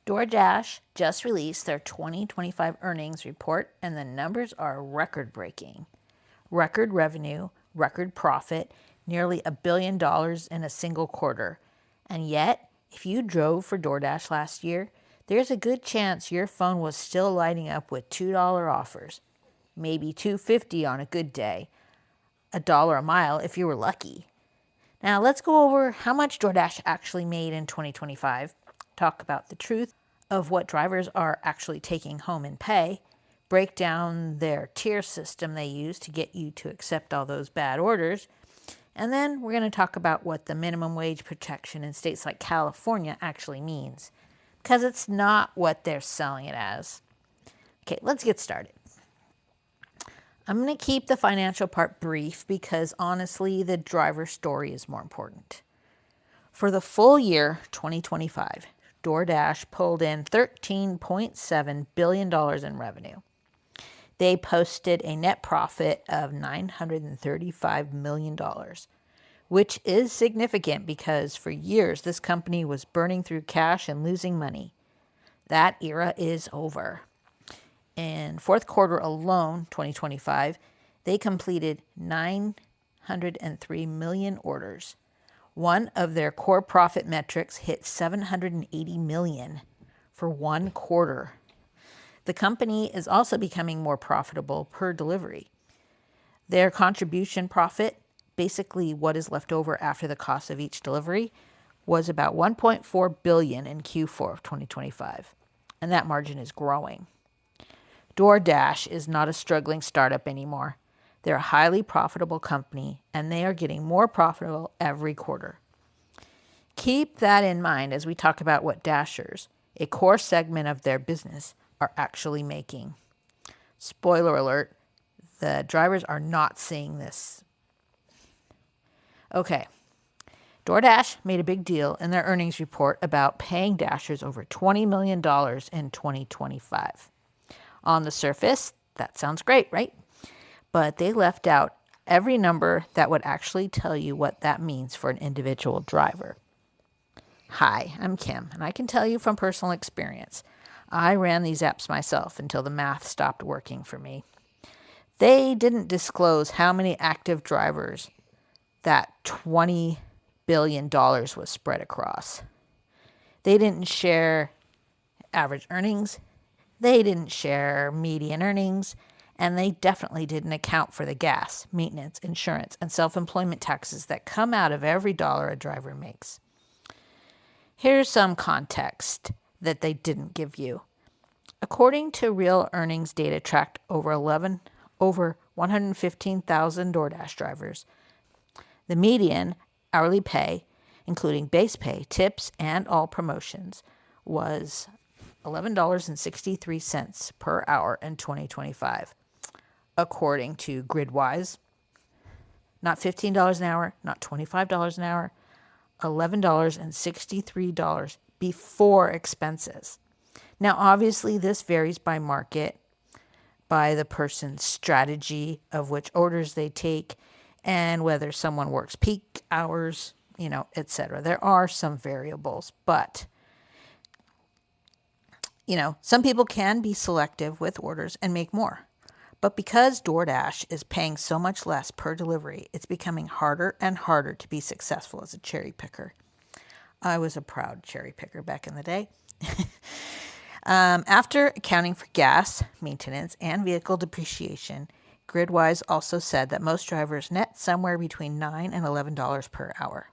DoorDash just released their 2025 earnings report, and the numbers are record-breaking. Record revenue, record profit, nearly $1 billion in a single quarter. And yet, if you drove for DoorDash last year, there's a good chance your phone was still lighting up with $2 offers, maybe $2.50 on a good day, $1 a mile if you were lucky. Now let's go over how much DoorDash actually made in 2025, talk about the truth of what drivers are actually taking home in pay, break down their tier system they use to get you to accept all those bad orders, and then we're going to talk about what the minimum wage protection in states like California actually means, because it's not what they're selling it as. Okay, let's get started. I'm going to keep the financial part brief because honestly, the driver story is more important. For the full year 2025, DoorDash pulled in $13.7 billion in revenue. They posted a net profit of $935 million, which is significant because for years this company was burning through cash and losing money. That era is over. In fourth quarter alone, 2025, they completed 903 million orders. One of their core profit metrics hit 780 million for one quarter. The company is also becoming more profitable per delivery. Their contribution profit, basically what is left over after the cost of each delivery, was about $1.4 billion in Q4 of 2025, and that margin is growing. DoorDash is not a struggling startup anymore. They're a highly profitable company, and they are getting more profitable every quarter. Keep that in mind as we talk about what Dashers, a core segment of their business, are actually making. Spoiler alert, the drivers are not seeing this. Okay, DoorDash made a big deal in their earnings report about paying Dashers over $20 million in 2025. On the surface, that sounds great, right? But they left out every number that would actually tell you what that means for an individual driver. Hi, I'm Kim, and I can tell you from personal experience, I ran these apps myself until the math stopped working for me. They didn't disclose how many active drivers that $20 billion was spread across. They didn't share average earnings. They didn't share median earnings, and they definitely didn't account for the gas, maintenance, insurance, and self-employment taxes that come out of every dollar a driver makes. Here's some context that they didn't give you. According to real earnings data tracked over 115,000 DoorDash drivers, the median hourly pay, including base pay, tips, and all promotions, was $11.63 per hour in 2025, according to Gridwise. Not $15 an hour, not $25 an hour, $11.63 before expenses. Now, obviously, this varies by market, by the person's strategy of which orders they take, and whether someone works peak hours, etc. There are some variables, but some people can be selective with orders and make more. But because DoorDash is paying so much less per delivery, it's becoming harder and harder to be successful as a cherry picker. I was a proud cherry picker back in the day. After accounting for gas, maintenance, and vehicle depreciation, Gridwise also said that most drivers net somewhere between $9 and $11 per hour.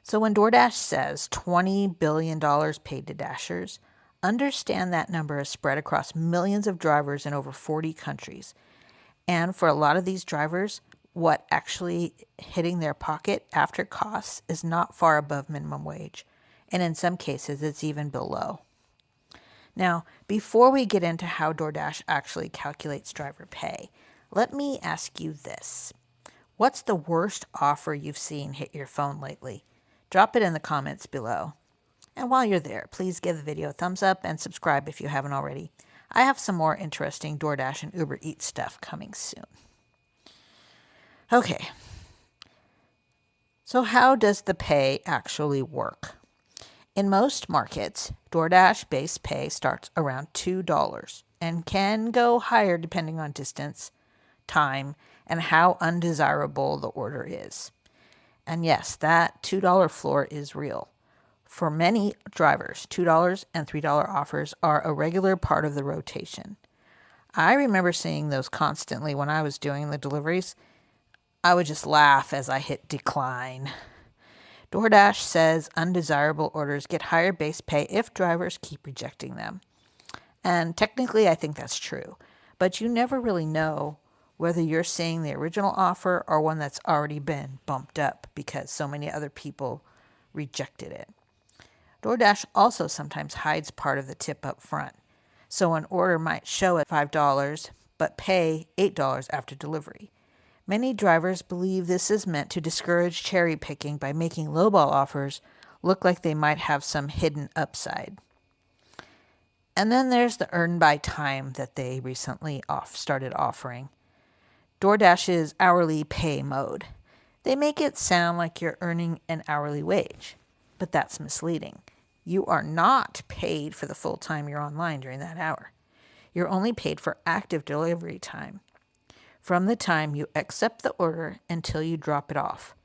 So when DoorDash says $20 billion paid to Dashers, understand that number is spread across millions of drivers in over 40 countries. And for a lot of these drivers, what actually hitting their pocket after costs is not far above minimum wage. And in some cases, it's even below. Now, before we get into how DoorDash actually calculates driver pay, let me ask you this. What's the worst offer you've seen hit your phone lately? Drop it in the comments below. And while you're there, please give the video a thumbs up and subscribe if you haven't already. I have some more interesting DoorDash and Uber Eats stuff coming soon. Okay, so how does the pay actually work? In most markets, DoorDash base pay starts around $2 and can go higher depending on distance, time, and how undesirable the order is. And yes, that $2 floor is real. For many drivers, $2 and $3 offers are a regular part of the rotation. I remember seeing those constantly when I was doing the deliveries. I would just laugh as I hit decline. DoorDash says undesirable orders get higher base pay if drivers keep rejecting them. And technically, I think that's true. But you never really know whether you're seeing the original offer or one that's already been bumped up because so many other people rejected it. DoorDash also sometimes hides part of the tip up front. So an order might show at $5 but pay $8 after delivery. Many drivers believe this is meant to discourage cherry picking by making lowball offers look like they might have some hidden upside. And then there's the earn by time that they recently started offering. DoorDash's hourly pay mode. They make it sound like you're earning an hourly wage, but that's misleading. You are not paid for the full time you're online during that hour. You're only paid for active delivery time, from the time you accept the order until you drop it off.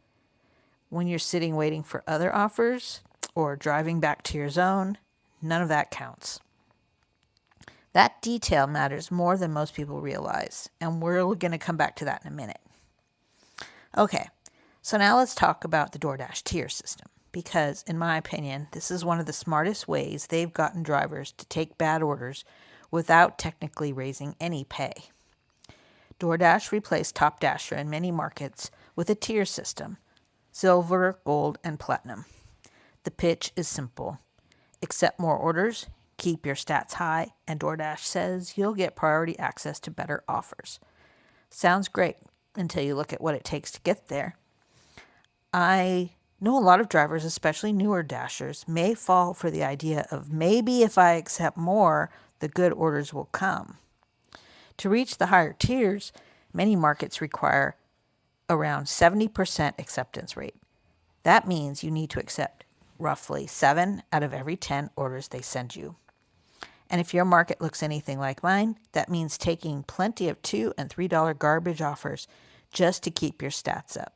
When you're sitting waiting for other offers or driving back to your zone, none of that counts. That detail matters more than most people realize, and we're going to come back to that in a minute. Okay, so now let's talk about the DoorDash tier system, because in my opinion, this is one of the smartest ways they've gotten drivers to take bad orders without technically raising any pay. DoorDash replaced Top Dasher in many markets with a tier system: Silver, Gold, and Platinum. The pitch is simple. Accept more orders, keep your stats high, and DoorDash says you'll get priority access to better offers. Sounds great until you look at what it takes to get there. I know a lot of drivers, especially newer dashers, may fall for the idea of maybe if I accept more, the good orders will come. To reach the higher tiers, many markets require around 70% acceptance rate. That means you need to accept roughly 7 out of every 10 orders they send you. And if your market looks anything like mine, that means taking plenty of $2 and $3 garbage offers just to keep your stats up.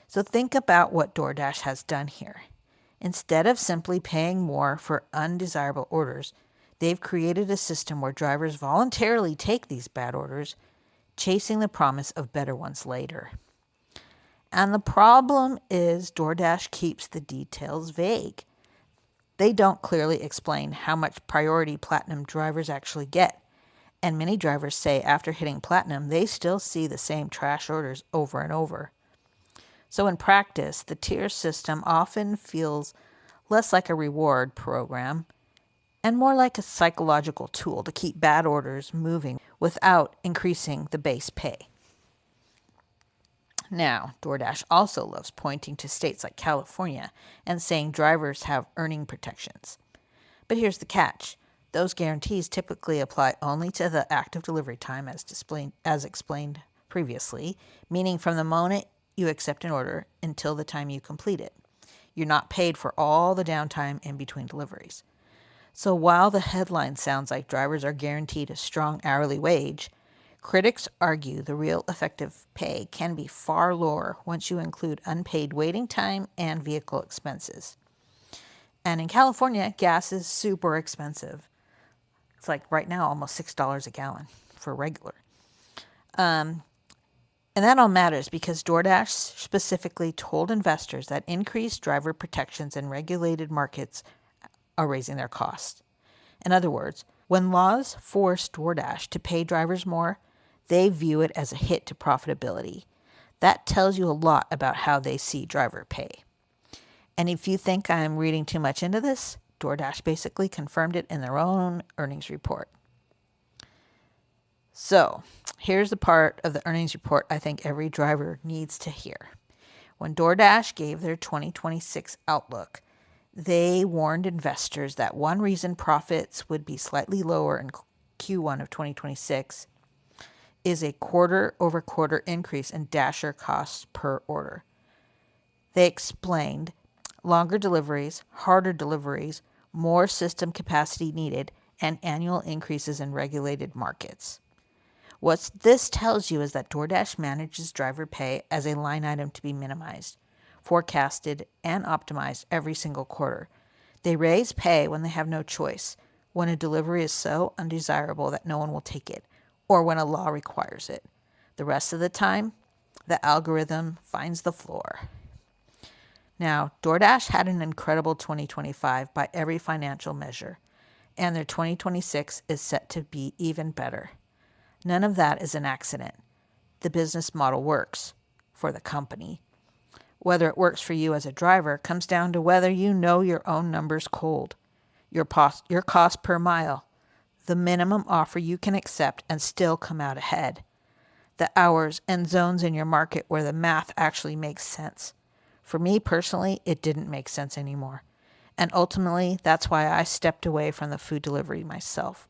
So think about what DoorDash has done here. Instead of simply paying more for undesirable orders, they've created a system where drivers voluntarily take these bad orders, chasing the promise of better ones later. And the problem is DoorDash keeps the details vague. They don't clearly explain how much priority Platinum drivers actually get. And many drivers say after hitting Platinum, they still see the same trash orders over and over. So in practice, the tier system often feels less like a reward program and more like a psychological tool to keep bad orders moving without increasing the base pay. Now, DoorDash also loves pointing to states like California and saying drivers have earning protections. But here's the catch. Those guarantees typically apply only to the active delivery time as explained previously, meaning from the moment you accept an order until the time you complete it. You're not paid for all the downtime in between deliveries. So while the headline sounds like drivers are guaranteed a strong hourly wage, critics argue the real effective pay can be far lower once you include unpaid waiting time and vehicle expenses. And in California, gas is super expensive. It's like right now almost $6 a gallon for regular. And that all matters because DoorDash specifically told investors that increased driver protections in regulated markets are raising their costs. In other words, when laws force DoorDash to pay drivers more, they view it as a hit to profitability. That tells you a lot about how they see driver pay. And if you think I'm reading too much into this, DoorDash basically confirmed it in their own earnings report. So, here's the part of the earnings report I think every driver needs to hear. When DoorDash gave their 2026 outlook, they warned investors that one reason profits would be slightly lower in Q1 of 2026 is a quarter-over-quarter increase in Dasher costs per order. They explained longer deliveries, harder deliveries, more system capacity needed, and annual increases in regulated markets. What this tells you is that DoorDash manages driver pay as a line item to be minimized, forecasted, and optimized every single quarter. They raise pay when they have no choice, when a delivery is so undesirable that no one will take it, or when a law requires it. The rest of the time, the algorithm finds the floor. Now, DoorDash had an incredible 2025 by every financial measure, and their 2026 is set to be even better. None of that is an accident. The business model works for the company. Whether it works for you as a driver comes down to whether you know your own numbers cold, your cost per mile, the minimum offer you can accept and still come out ahead, the hours and zones in your market where the math actually makes sense. For me personally, it didn't make sense anymore. And ultimately, that's why I stepped away from the food delivery myself.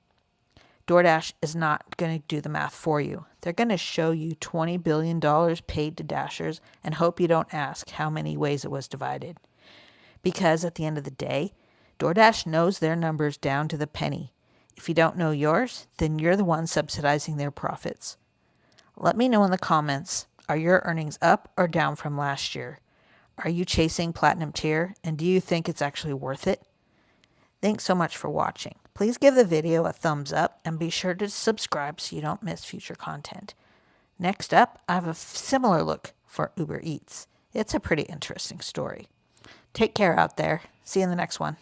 DoorDash is not going to do the math for you. They're going to show you $20 billion paid to Dashers and hope you don't ask how many ways it was divided. Because at the end of the day, DoorDash knows their numbers down to the penny. If you don't know yours, then you're the one subsidizing their profits. Let me know in the comments, are your earnings up or down from last year? Are you chasing Platinum Tier, and do you think it's actually worth it? Thanks so much for watching. Please give the video a thumbs up and be sure to subscribe so you don't miss future content. Next up, I have a similar look for Uber Eats. It's a pretty interesting story. Take care out there. See you in the next one.